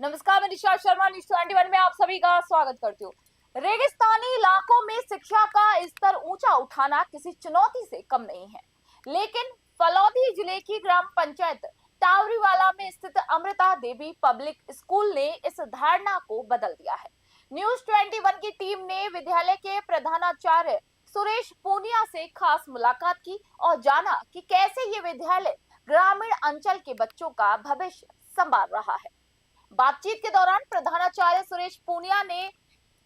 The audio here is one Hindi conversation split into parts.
नमस्कार, मैं निशा शर्मा न्यूज़ 21 में आप सभी का स्वागत करती हूँ। रेगिस्तानी इलाकों में शिक्षा का स्तर ऊंचा उठाना किसी चुनौती से कम नहीं है, लेकिन फलौदी जिले की ग्राम पंचायत टावरीवाला में स्थित अमृता देवी पब्लिक स्कूल ने इस धारणा को बदल दिया है। न्यूज़ 21 की टीम ने विद्यालय के प्रधानाचार्य सुरेश पूनिया से खास मुलाकात की और जाना कि कैसे ये विद्यालय ग्रामीण अंचल के बच्चों का भविष्य संवार रहा है। बातचीत के दौरान प्रधानाचार्य सुरेश पूनिया ने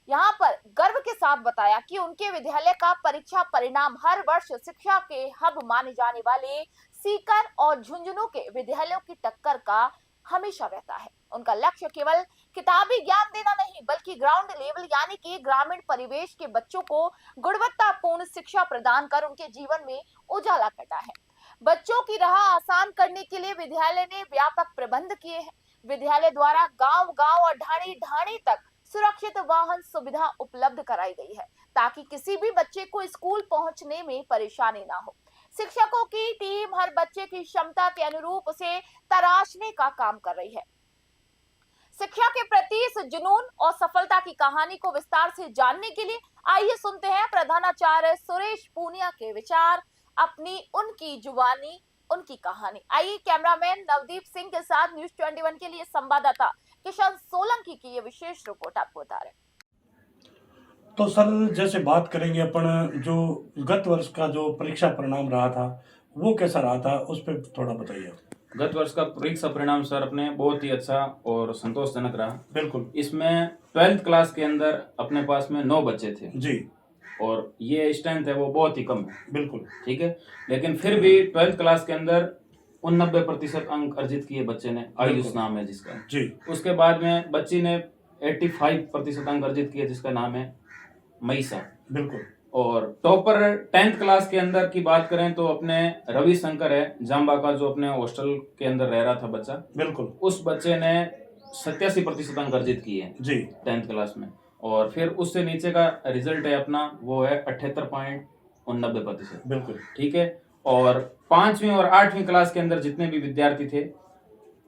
यहाँ पर गर्व के साथ बताया कि उनके विद्यालय का परीक्षा परिणाम हर वर्ष शिक्षा के हब माने जाने वाले सीकर और झुंझुनू के विद्यालयों की टक्कर का हमेशा रहता है। उनका लक्ष्य केवल किताबी ज्ञान देना नहीं, बल्कि ग्राउंड लेवल यानी कि ग्रामीण परिवेश के बच्चों को गुणवत्तापूर्ण शिक्षा प्रदान कर उनके जीवन में उजाला करना है। बच्चों की राह आसान करने के लिए विद्यालय ने व्यापक प्रबंध किए हैं। विद्यालय द्वारा गांव-गांव और ढाणी-ढाणी तक सुरक्षित वाहन सुविधा उपलब्ध कराई गई है, ताकि किसी भी बच्चे को स्कूल पहुंचने में परेशानी ना हो। शिक्षकों की टीम हर बच्चे की क्षमता के अनुरूप उसे तराशने का काम कर रही है। शिक्षा के प्रति इस जुनून और सफलता की कहानी को विस्तार से जानने के लिए आइए सुनते हैं प्रधानाचार्य सुरेश पूनिया के विचार, अपनी उनकी जुबानी उनकी कहानी। आइए कैमरामैन नवदीप सिंह के साथ न्यूज़ 21 के लिए संवाददाता किशन सोलंकी की ये विशेष रिपोर्ट आपको बता रहे। तो सर, जैसे बात करेंगे अपन, जो गत वर्ष का जो परीक्षा परिणाम रहा था वो कैसा रहा था, उस पर थोड़ा बताइए। गत वर्ष का परीक्षा परिणाम सर अपने बहुत ही अच्छा और संतोषजनक रहा। बिल्कुल। इसमें 12th क्लास के अंदर अपने पास में 9 बच्चे थे जी। और ये स्ट्रेंथ है वो बहुत ही कम है। बिल्कुल ठीक है, लेकिन फिर भी 12th क्लास के अंदर 89% अंक अर्जित किए बच्चे ने। आयुष नाम है जिसका जी। उसके बाद में बच्ची ने 85% अंक अर्जित किए जिसका नाम है मईसा। बिल्कुल। और टॉपर 10th क्लास के अंदर की बात करें तो अपने रवि शंकर है जाम्बा का, जो अपने हॉस्टल के अंदर रह रहा था बच्चा। बिल्कुल। उस बच्चे ने 87% अंक अर्जित किए हैं जी 10th क्लास में। और फिर उससे नीचे का रिजल्ट है अपना, वो है 78.89%। बिल्कुल ठीक है। और 5वीं और 8वीं क्लास के अंदर जितने भी विद्यार्थी थे,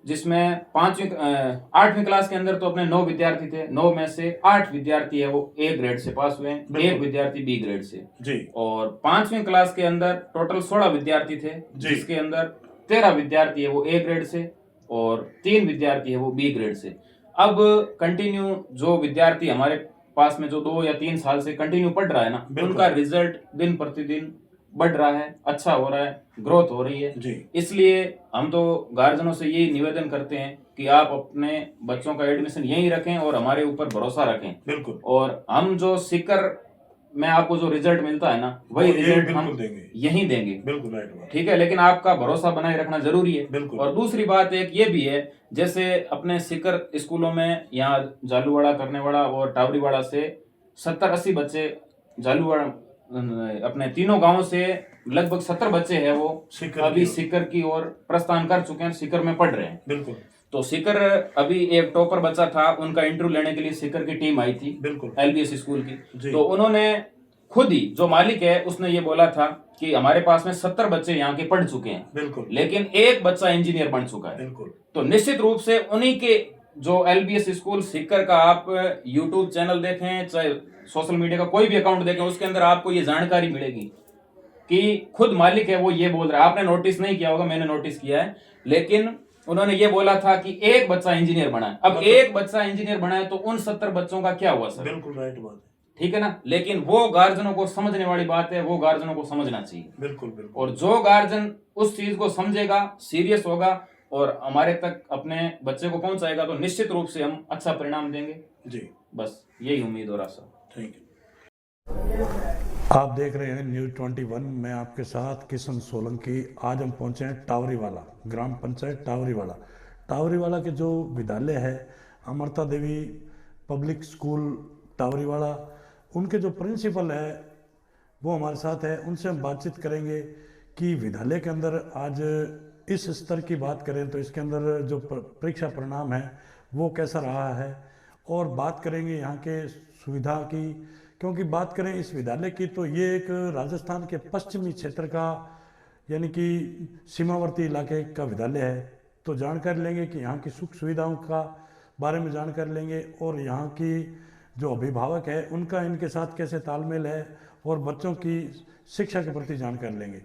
जिसमें 8वीं क्लास के अंदर तो अपने 9 विद्यार्थी थे, 9 में से 8 विद्यार्थी है वो A ग्रेड से पास हुए हैं, 1 विद्यार्थी B ग्रेड से जी। और 5वीं क्लास के अंदर टोटल 16 विद्यार्थी थे, जिसके अंदर 13 विद्यार्थी है वो A ग्रेड से और 3 विद्यार्थी है वो B ग्रेड से। अब कंटिन्यू जो विद्यार्थी हमारे पास में जो 2 या 3 साल से कंटिन्यू पढ़ रहा है ना, उनका रिजल्ट दिन प्रतिदिन बढ़ रहा है, अच्छा हो रहा है, ग्रोथ हो रही है जी। इसलिए हम तो गार्जियनों से यही निवेदन करते हैं कि आप अपने बच्चों का एडमिशन यहीं रखें और हमारे ऊपर भरोसा रखें। बिल्कुल। और हम जो सीकर में आपको जो रिजल्ट मिलता है ना, वही रिजल्ट हम यहीं देंगे। बिल्कुल राइट बात। ठीक है, लेकिन आपका भरोसा बनाए रखना जरूरी है। बिल्कुल। और दूसरी बात एक ये भी है, जैसे अपने सीकर स्कूलों में यहाँ जालूवाड़ा, करनेवाड़ा और टावरीवाड़ा से 70-80 बच्चे, जालूवाड़ा अपने तीनों गांवों से लगभग 70 बच्चे हैं वो अभी सीकर की ओर प्रस्थान कर चुके हैं, सीकर में पढ़ रहे हैं। बिल्कुल। तो सीकर अभी एक टॉपर बच्चा था, उनका इंटरव्यू लेने के लिए सीकर की टीम आई थी। बिल्कुल। LBS स्कूल की। तो उन्होंने खुद ही, जो मालिक है उसने ये बोला था कि हमारे पास में 70 बच्चे यहाँ के पढ़ चुके हैं। बिल्कुल। लेकिन एक बच्चा इंजीनियर बन चुका है। बिल्कुल। तो निश्चित रूप से उन्हीं के जो LBS स्कूल सीकर का आप यूट्यूब चैनल देखें, चाहे सोशल मीडिया का कोई भी अकाउंट देखें, उसके अंदर आपको ये जानकारी मिलेगी कि खुद मालिक है वो ये बोल रहा है। आपने नोटिस नहीं किया होगा, मैंने नोटिस किया है, लेकिन उन्होंने ये बोला था कि एक बच्चा इंजीनियर बना है। अब एक बच्चा इंजीनियर बना है तो उन 70 बच्चों का क्या हुआ सर? बिल्कुल राइट बात है। ठीक है ना, लेकिन वो गार्जियनों को समझने वाली बात है, वो गार्जियनों को समझना चाहिए। बिल्कुल बिल्कुल। और जो गार्जियन उस चीज को समझेगा, सीरियस होगा और हमारे तक अपने बच्चे को पहुंचाएगा, तो निश्चित रूप से हम अच्छा परिणाम देंगे जी। बस यही उम्मीद और आशा। Thank you. आप देख रहे हैं न्यूज़ 21, मैं आपके साथ किशन सोलंकी। आज हम पहुंचे हैं टावरीवाला, ग्राम पंचायत टावरीवाला। टावरीवाला के जो विद्यालय है अमृता देवी पब्लिक स्कूल टावरीवाला, उनके जो प्रिंसिपल है वो हमारे साथ है। उनसे हम बातचीत करेंगे कि विद्यालय के अंदर आज इस स्तर की बात करें तो इसके अंदर जो परीक्षा परिणाम है वो कैसा रहा है, और बात करेंगे यहाँ के सुविधा की, क्योंकि बात करें इस विद्यालय की तो ये एक राजस्थान के पश्चिमी क्षेत्र का यानी कि सीमावर्ती इलाके का विद्यालय है। तो जानकारी लेंगे कि यहाँ की सुख सुविधाओं का बारे में जानकारी लेंगे और यहाँ की जो अभिभावक है उनका इनके साथ कैसे तालमेल है और बच्चों की शिक्षा के प्रति जानकारी लेंगे।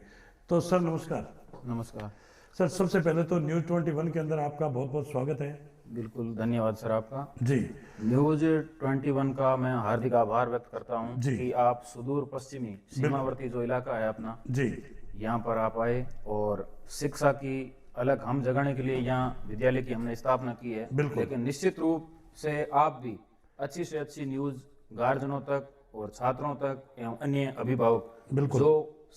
तो सर नमस्कार। नमस्कार सर, सबसे पहले तो न्यूज़ 21 के अंदर आपका बहुत बहुत स्वागत है। बिल्कुल, धन्यवाद सर आपका जी। न्यूज 21 का मैं हार्दिक आभार व्यक्त करता हूं जी। कि आप सुदूर पश्चिमी सीमावर्ती जो इलाका है अपना जी। यहाँ पर आप आए और शिक्षा की अलग हम जगाने के लिए यहाँ विद्यालय की हमने स्थापना की है। बिल्कुल। लेकिन निश्चित रूप से आप भी अच्छी से अच्छी न्यूज गार्जियनों तक और छात्रों तक एवं अन्य अभिभावक बिल्कुल। जो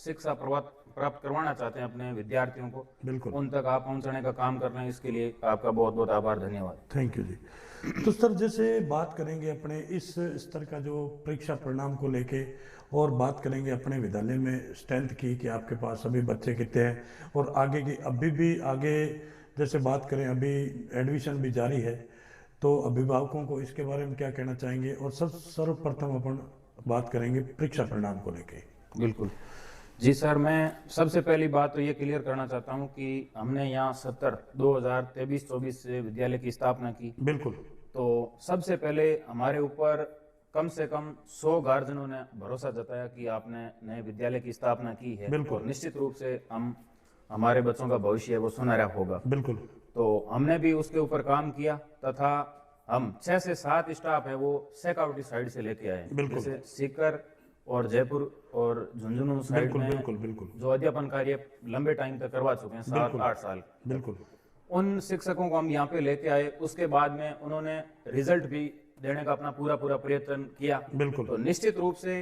शिक्षा प्राप्त करवाना चाहते हैं अपने विद्यार्थियों को, बिल्कुल, उन तक आप पहुंचाने का काम कर रहे हैं। इसके लिए आपका बहुत बहुत आभार, धन्यवाद। थैंक यू जी। तो सर, जैसे बात करेंगे अपने इस स्तर का जो परीक्षा परिणाम को लेके और बात करेंगे अपने विद्यालय में स्ट्रेंथ की कि आपके पास अभी बच्चे कितने हैं और आगे की अभी भी आगे जैसे बात करें अभी एडमिशन भी जारी है, तो अभिभावकों को इसके बारे में क्या कहना चाहेंगे? और सर्वप्रथम अपन बात करेंगे परीक्षा परिणाम को लेके। बिल्कुल जी सर, मैं सबसे पहली बात तो ये क्लियर करना चाहता हूँ कि हमने यहाँ 2023-24 से विद्यालय की स्थापना की। बिल्कुल। तो सबसे पहले हमारे ऊपर कम से कम 100 गार्जियनों ने भरोसा जताया कि आपने नए विद्यालय की स्थापना की है। बिल्कुल। और निश्चित रूप से हमारे बच्चों का भविष्य है वो सुनहरा होगा। बिल्कुल। तो हमने भी उसके ऊपर काम किया तथा हम 6 से 7 स्टाफ है वो शेखावटी साइड से लेके आए। बिल्कुल। जैसे सीकर और जयपुर और झुंझुनू साइड बिल्कुल में बिल्कुल बिल्कुल जो अध्यापन कार्य लंबे टाइम तक करवा चुके हैं, 7-8 साल। बिल्कुल। उन शिक्षकों को हम यहाँ पे लेके आए। उसके बाद में उन्होंने रिजल्ट भी देने का अपना पूरा प्रयत्न किया। बिल्कुल। तो निश्चित रूप से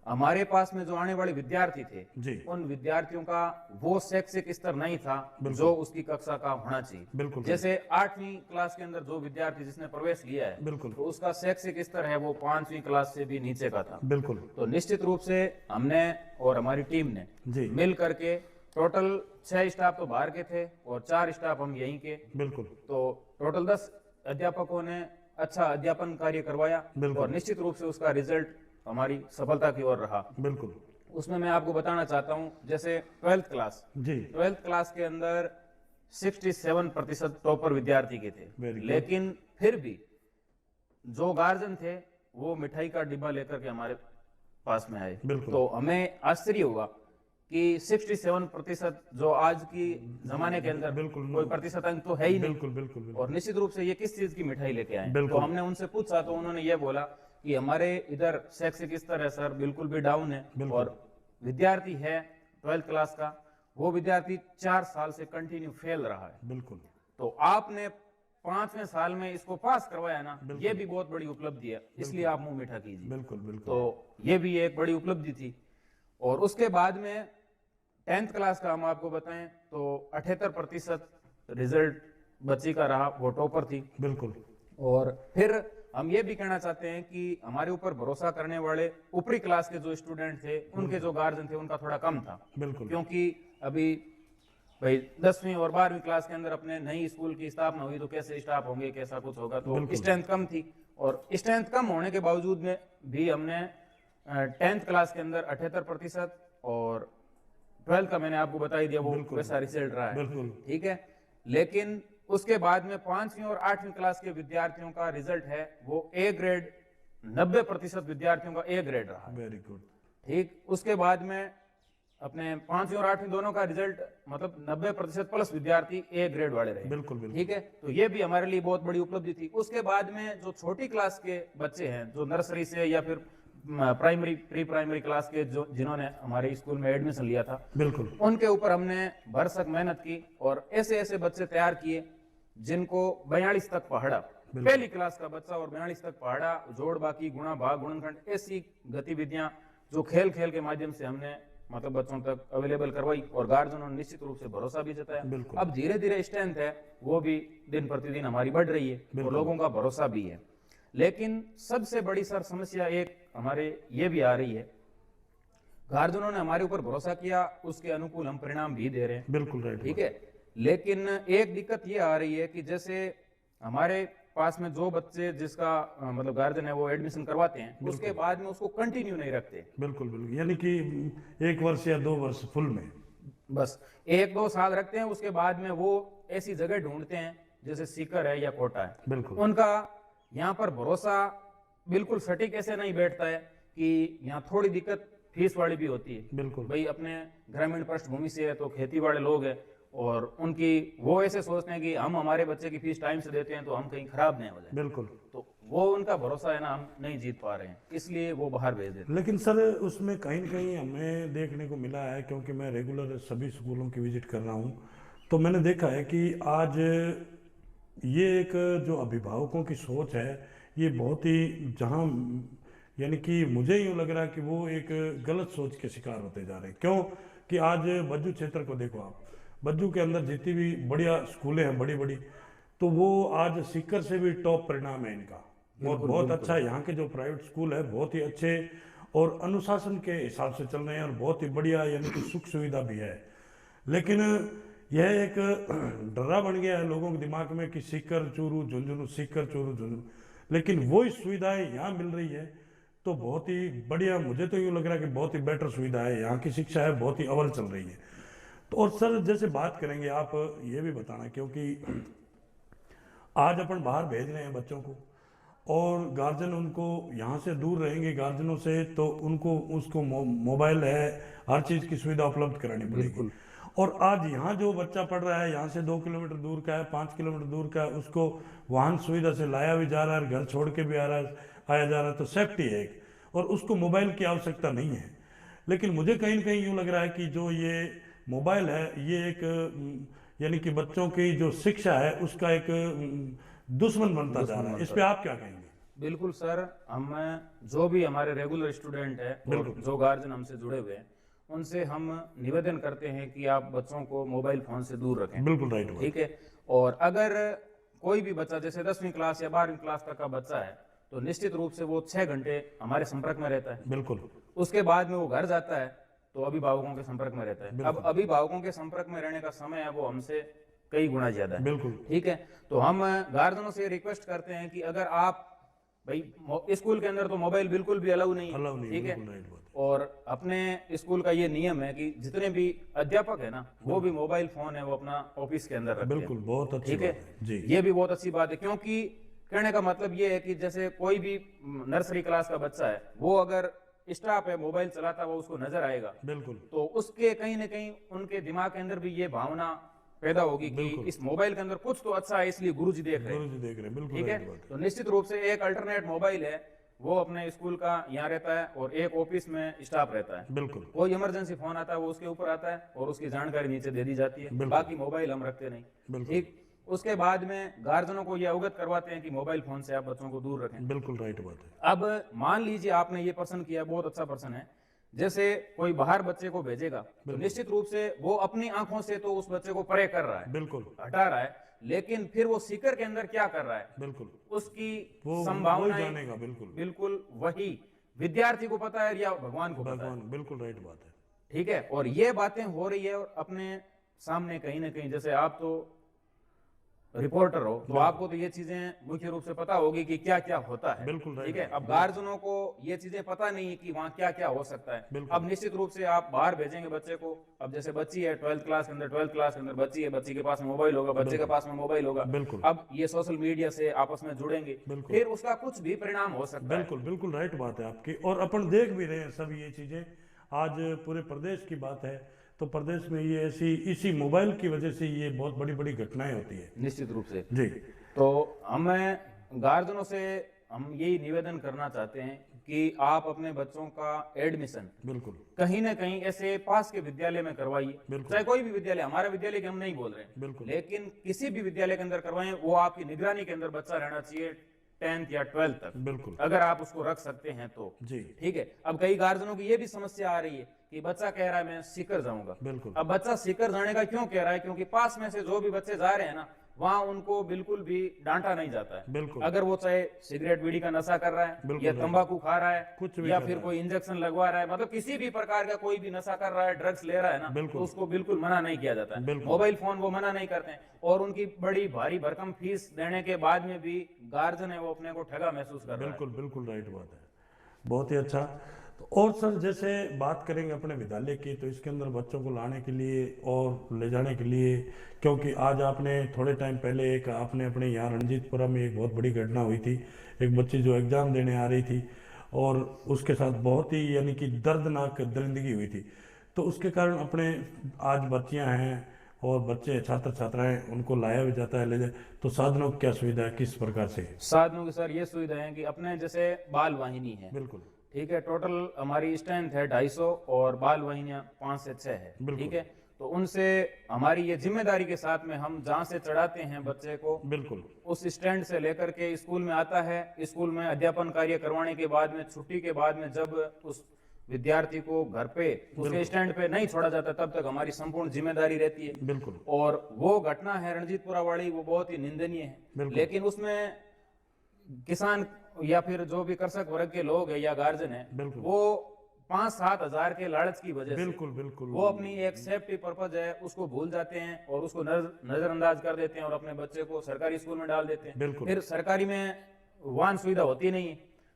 हमारे पास में जो आने वाले विद्यार्थी थे जी। उन विद्यार्थियों का वो शैक्षिक स्तर नहीं था जो उसकी कक्षा का होना चाहिए। बिल्कुल। जैसे 8वीं क्लास के अंदर जो विद्यार्थी जिसने प्रवेश लिया है, बिल्कुल, तो उसका शैक्षिक स्तर है वो 5वीं क्लास से भी नीचे का था। बिल्कुल। तो निश्चित रूप से हमने और हमारी टीम ने जी मिल करके टोटल 6 स्टाफ तो बाहर के थे और 4 स्टाफ हम यहीं के। बिल्कुल। तो टोटल 10 अध्यापकों ने अच्छा अध्यापन कार्य करवाया बिल्कुल। और निश्चित रूप से उसका रिजल्ट हमारी सफलता की ओर रहा। बिल्कुल। उसमें मैं आपको बताना चाहता हूं, जैसे 12th क्लास जी। 12th क्लास के अंदर 67% टॉपर विद्यार्थी के थे। Very good. लेकिन फिर भी जो गार्जियन थे वो मिठाई का डिब्बा लेकर के हमारे पास में आए। बिल्कुल। तो हमें आश्चर्य हुआ कि 67% जो आज की जमाने के अंदर बिल्कुल कोई प्रतिशत अंक तो है ही नहीं। बिल्कुल बिल्कुल बिल्कुल। और निश्चित रूप से ये किस चीज की मिठाई लेके आए? बिल्कुल। तो हमने उनसे पूछा तो उन्होंने ये बोला कि हमारे इधर शैक्षिक स्तर है सर बिल्कुल भी डाउन है। बिल्कुल। और विद्यार्थी है 12th क्लास का, वो विद्यार्थी 4 साल से कंटिन्यू फेल रहा है। बिल्कुल। तो आपने 5वें साल में इसको पास करवाया ना, ये भी बहुत बड़ी उपलब्धि है, इसलिए आप मुंह मीठा कीजिए। बिल्कुल बिल्कुल। तो ये भी एक बड़ी उपलब्धि थी। और उसके बाद में 10th क्लास का हम आपको बताएं तो 78% रिजल्ट बच्ची का रहा, वो टॉपर थी। बिल्कुल। और फिर हम ये भी कहना चाहते हैं कि हमारे ऊपर भरोसा करने वाले ऊपरी क्लास के जो स्टूडेंट थे उनके जो गार्जियन थे उनका थोड़ा कम था। बिल्कुल। क्योंकि अभी भाई 10वीं और 12वीं क्लास के अंदर अपने नई स्कूल की स्थापना हुई तो कैसे स्टाफ होंगे, कैसा कुछ होगा, तो स्ट्रेंथ कम थी। और स्ट्रेंथ कम होने के बावजूद में भी हमने 10th क्लास के अंदर 78% और 12th का मैंने आपको बता ही दिया वो वैसा रिजल्ट रहा है। बिल्कुल। ठीक है। लेकिन उसके बाद में 5वीं और 8वीं क्लास के विद्यार्थियों का रिजल्ट है वो ए ग्रेड, 90% विद्यार्थियों का ए ग्रेड रहा। Very good. ठीक। उसके बाद में अपने 5वीं और 8वीं दोनों का रिजल्ट मतलब 90% प्लस विद्यार्थी ए ग्रेड वाले रहे। बिल्कुल बिल्कुल। ठीक है। तो ये भी हमारे लिए बहुत बड़ी उपलब्धि थी। उसके बाद में जो छोटी क्लास के बच्चे हैं जो नर्सरी से या फिर प्राइमरी प्री प्राइमरी क्लास के जो जिन्होंने हमारे स्कूल में एडमिशन लिया था, बिल्कुल, उनके ऊपर हमने भरसक मेहनत की और ऐसे ऐसे बच्चे तैयार किए जिनको 42 तक पढ़ा। पहली क्लास का बच्चा और 42 तक पढ़ा, जोड़ बाकी गुणा भाग गुणनखंड, ऐसी गतिविधियां जो खेल खेल के माध्यम से हमने मतलब बच्चों तक अवेलेबल करवाई और गार्जियनों ने निश्चित रूप से भरोसा भी जताया। अब धीरे धीरे स्ट्रेंथ है वो भी दिन प्रतिदिन हमारी बढ़ रही है और लोगों का भरोसा भी है। लेकिन सबसे बड़ी सर समस्या एक हमारे ये भी आ रही है, गार्जियनों ने हमारे ऊपर भरोसा किया, उसके अनुकूल हम परिणाम भी दे रहे हैं। बिल्कुल राइट। ठीक है। लेकिन एक दिक्कत ये आ रही है कि जैसे हमारे पास में जो बच्चे जिसका मतलब गार्जियन है वो एडमिशन करवाते हैं, उसके बाद में उसको कंटिन्यू नहीं रखते। बिल्कुल बिल्कुल, यानी कि 1 वर्ष या 2 वर्ष फुल में बस 1-2 साल रखते हैं, उसके बाद में वो ऐसी जगह ढूंढते हैं जैसे सीकर है या कोटा है, बिल्कुल। उनका यहाँ पर भरोसा बिल्कुल सटीक ऐसे नहीं बैठता है कि यहाँ थोड़ी दिक्कत फीस वाली भी होती है। बिल्कुल। भाई अपने ग्रामीण पृष्ठभूमि से है तो खेती वाले लोग हैं और उनकी वो ऐसे सोचते हैं कि हम हमारे बच्चे की फीस टाइम से देते हैं तो हम कहीं खराब नहीं हो जाए। बिल्कुल। तो वो उनका भरोसा है ना, हम नहीं जीत पा रहे हैं, इसलिए वो बाहर भेज देते हैं। लेकिन सर उसमें कहीं न कहीं हमें देखने को मिला है, क्योंकि मैं रेगुलर सभी स्कूलों की विजिट कर रहा हूँ, तो मैंने देखा है कि आज ये एक जो अभिभावकों की सोच है ये बहुत ही, जहाँ यानी कि मुझे यूँ लग रहा है कि वो एक गलत सोच के शिकार होते जा रहे हैं। क्यों कि आज बज्जू क्षेत्र को देखो आप, बज्जू के अंदर जितनी भी बढ़िया स्कूलें हैं बड़ी बड़ी, तो वो आज सीकर से भी टॉप परिणाम है इनका। और बहुत अच्छा है, यहाँ के जो प्राइवेट स्कूल है बहुत ही अच्छे और अनुशासन के हिसाब से चल रहे हैं और बहुत ही बढ़िया यानी कि सुख सुविधा भी है। लेकिन यह एक डरा बन गया है लोगों के दिमाग में कि सीकर चूरू झुंझुनू, सीकर चूरू झुंझुनू, लेकिन वही सुविधाएं यहाँ मिल रही है तो बहुत ही बढ़िया। मुझे तो यूँ लग रहा है कि बहुत ही बेटर सुविधा है, यहाँ की शिक्षा है बहुत ही अव्वल चल रही है। तो और सर जैसे बात करेंगे आप ये भी बताना, क्योंकि आज अपन बाहर भेज रहे हैं बच्चों को और गार्जियन उनको यहाँ से दूर रहेंगे गार्जियनों से, तो उनको उसको मोबाइल है, हर चीज़ की सुविधा उपलब्ध करानी पड़ेगी। और आज यहाँ जो बच्चा पढ़ रहा है, यहाँ से 2 किलोमीटर दूर का है, 5 किलोमीटर दूर का है, उसको वाहन सुविधा से लाया भी जा रहा है, घर छोड़ के भी आया जा रहा है, तो सेफ्टी है एक, और उसको मोबाइल की आवश्यकता नहीं है। लेकिन मुझे कहीं ना कहीं यूँ लग रहा है कि जो ये मोबाइल है ये एक यानी कि बच्चों की जो शिक्षा है उसका एक दुश्मन बनता जा रहा है। इस पे आप क्या कहेंगे? बिल्कुल सर, हम जो भी हमारे रेगुलर स्टूडेंट है और जो गार्जियन हमसे जुड़े हुए हैं उनसे हम निवेदन करते हैं कि आप बच्चों को मोबाइल फोन से दूर रखें। बिल्कुल राइट, ठीक है। और अगर कोई भी बच्चा जैसे 10वीं क्लास या 12वीं क्लास तक का बच्चा है तो निश्चित रूप से वो 6 घंटे हमारे संपर्क में रहता है। बिल्कुल। उसके बाद में वो घर जाता है तो अभिभावकों के संपर्क में रहता है। अब अभिभावकों के संपर्क में रहने का समय है वो हमसे कई गुना ज्यादा है। बिल्कुल। ठीक है। तो हम गार्जियनों से रिक्वेस्ट करते हैं कि अगर आप भाई स्कूल के अंदर तो मोबाइल बिल्कुल भी अलाउ नहीं है। ठीक है। और अपने स्कूल का ये नियम है कि जितने भी अध्यापक है ना वो भी मोबाइल फोन है वो अपना ऑफिस के अंदर रखते हैं। बिल्कुल, बहुत अच्छी ठीक है जी। ये भी बहुत अच्छी बात है, क्योंकि कहने का मतलब ये है कि जैसे कोई भी नर्सरी क्लास का बच्चा है वो अगर स्टाफ है मोबाइल चलाता हुआ उसको नजर आएगा, बिल्कुल, तो उसके कहीं ना कहीं उनके दिमाग के अंदर भी ये भावना पैदा होगी कि इस मोबाइल के अंदर कुछ तो अच्छा है इसलिए गुरुजी देख रहे हैं। बिल्कुल। ठीक है। तो निश्चित रूप से एक अल्टरनेट मोबाइल है वो अपने स्कूल का यहाँ रहता है और एक ऑफिस में स्टाफ रहता है। बिल्कुल। कोई इमरजेंसी फोन आता है वो उसके ऊपर आता है और उसकी जानकारी नीचे दे दी जाती है, बाकी मोबाइल हम रखते नहीं। ठीक। उसके बाद में गार्जियनों को यह अवगत करवाते हैं कि मोबाइल फोन से आप बच्चों को दूर रखें। बिल्कुल राइट बात है। अब मान लीजिए आपने ये प्रश्न किया, बहुत अच्छा प्रश्न है। जैसे कोई बाहर बच्चे को भेजेगा तो निश्चित रूप से वो अपनी आंखों से तो उस बच्चे को परे कर रहा है, बिल्कुल हटा रहा है, लेकिन फिर वो सीकर के अंदर क्या कर रहा है, बिल्कुल उसकी संभावना जानेगा। बिल्कुल वही विद्यार्थी को पता है या भगवान को पता है। बिल्कुल राइट बात है। ठीक है। और ये बातें हो रही है और अपने सामने कहीं ना कहीं, जैसे आप तो रिपोर्टर हो तो आपको तो ये चीजें मुख्य रूप से पता होगी कि क्या क्या होता है। बिल्कुल। ठीक है। अब गार्जियनों को ये चीजें पता नहीं है कि वहाँ क्या क्या हो सकता है। अब निश्चित रूप से आप बाहर भेजेंगे बच्चे को, अब जैसे बच्ची है 12th क्लास के अंदर बच्ची है, बच्ची के पास में मोबाइल होगा, बच्चे के पास में मोबाइल होगा। अब ये सोशल मीडिया से आपस में जुड़ेंगे, फिर उसका कुछ भी परिणाम हो सकता है। बिल्कुल राइट बात है आपकी। और अपन देख भी रहे हैं सब ये चीजें, आज पूरे प्रदेश की बात है तो प्रदेश में ये इसी मोबाइल की वजह से ये बहुत बड़ी बड़ी घटनाएं होती है। निश्चित रूप से जी। तो हमें गार्जियनों से हम यही निवेदन करना चाहते हैं कि आप अपने बच्चों का एडमिशन बिल्कुल कहीं ना कहीं ऐसे पास के विद्यालय में करवाइए, चाहे कोई भी विद्यालय, हमारा विद्यालय के हम नहीं बोल रहे हैं, बिल्कुल, लेकिन किसी भी विद्यालय के अंदर करवाएं, वो आपकी निगरानी के अंदर बच्चा रहना चाहिए 10th या 12th तक। बिल्कुल। अगर आप उसको रख सकते हैं तो जी। ठीक है। अब कई गार्जियनों की ये भी समस्या आ रही है कि बच्चा कह रहा है मैं सीकर जाऊंगा। बिल्कुल। अब बच्चा सीकर जाने का क्यों कह रहा है, क्योंकि पास में से जो भी बच्चे जा रहे हैं ना वहां उनको बिल्कुल भी डांटा नहीं जाता है। बिल्कुल। अगर वो चाहे सिगरेट बीड़ी का नशा कर रहा है या तंबाकू खा रहा है कुछ भी या फिर कोई इंजेक्शन लगवा रहा है, मतलब किसी भी प्रकार का कोई भी नशा कर रहा है, ड्रग्स ले रहा है ना, तो उसको बिल्कुल मना नहीं किया जाता है। मोबाइल फोन वो मना नहीं करते हैं और उनकी बड़ी भारी भरकम फीस देने के बाद में भी गार्जियन है वो अपने को ठगा महसूस कर रहा है। बिल्कुल राइट बात है। बहुत ही अच्छा। और सर जैसे बात करेंगे अपने विद्यालय की, तो इसके अंदर बच्चों को लाने के लिए और ले जाने के लिए, क्योंकि आज आपने थोड़े टाइम पहले एक आपने अपने यहाँ रणजीतपुरा में एक बहुत बड़ी घटना हुई थी। एक बच्ची जो एग्ज़ाम देने आ रही थी और उसके साथ बहुत ही यानी कि दर्दनाक दरिंदगी हुई थी। तो उसके कारण अपने आज बच्चियाँ हैं और बच्चे छात्र छात्राएं उनको लाया भी जाता है, ले जाए। तो साधनों की क्या सुविधा है, किस प्रकार से? साधनों की सर ये सुविधा है कि अपने जैसे बाल वाहिनी है, बिल्कुल ठीक है, टोटल हमारी स्ट्रेंथ है 250 और बाल वाहिनियां 5 से 6 है, बिल्कुल। ठीक है। तो उनसे हमारी ये जिम्मेदारी के साथ में हम जहाँ से चढ़ाते हैं बच्चे को, बिल्कुल उस स्टैंड से लेकर के स्कूल में आता है। स्कूल में अध्यापन कार्य करवाने के बाद में, छुट्टी के बाद में, जब उस विद्यार्थी को घर पे उसके स्टैंड पे नहीं छोड़ा जाता, तब तक हमारी संपूर्ण जिम्मेदारी रहती है। बिल्कुल। और वो घटना है रणजीतपुरा वाली, वो बहुत ही निंदनीय है। लेकिन उसमें किसान या फिर जो भी कृषक वर्ग के लोग है या गार्जियन है, वो 5-7 हजार के लालच की वजह से बिल्कुल वो अपनी एक सेफ्टी पर्पज है उसको भूल जाते हैं और उसको नजरअंदाज कर देते हैं और अपने बच्चे को सरकारी स्कूल में डाल देते हैं। फिर सरकारी में वाहन सुविधा होती नहीं,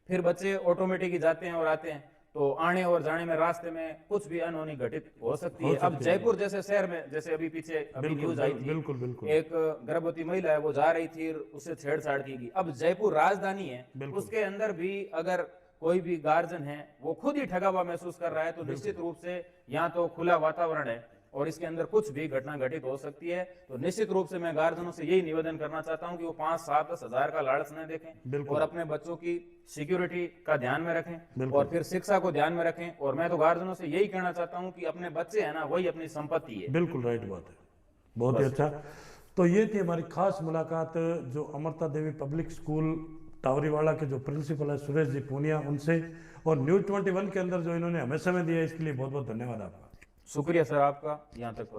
फिर बच्चे ऑटोमेटिक ही जाते हैं और आते हैं, तो आने और जाने में रास्ते में कुछ भी अनहोनी घटित हो सकती है। अब जयपुर जैसे शहर में, जैसे अभी पीछे अभी न्यूज आई थी, एक गर्भवती महिला है, वो जा रही थी, उससे छेड़छाड़ की गई। अब जयपुर राजधानी है, उसके अंदर भी अगर कोई भी गार्जियन है वो खुद ही ठगा हुआ महसूस कर रहा है, तो निश्चित रूप से यहाँ तो खुला वातावरण है और इसके अंदर कुछ भी घटना घटित हो सकती है। तो निश्चित रूप से मैं गार्जियनों से यही निवेदन करना चाहता हूं कि वो 5-7 हजार का लालच न देखें और अपने बच्चों की सिक्योरिटी का ध्यान में रखें और फिर शिक्षा को ध्यान में रखें। और मैं तो गार्जियनों से यही कहना चाहता हूं कि अपने बच्चे है ना, वही अपनी संपत्ति है। बिल्कुल राइट बात है, बहुत ही अच्छा। तो ये थी हमारी खास मुलाकात जो अमृता देवी पब्लिक स्कूल टावरीवाला के जो प्रिंसिपल है सुरेश जी पूनिया, उनसे। और न्यूज़ 21 के अंदर जो इन्होंने हमें समय दिया, इसके लिए बहुत बहुत धन्यवाद आपका। शुक्रिया सर आपका यहाँ तक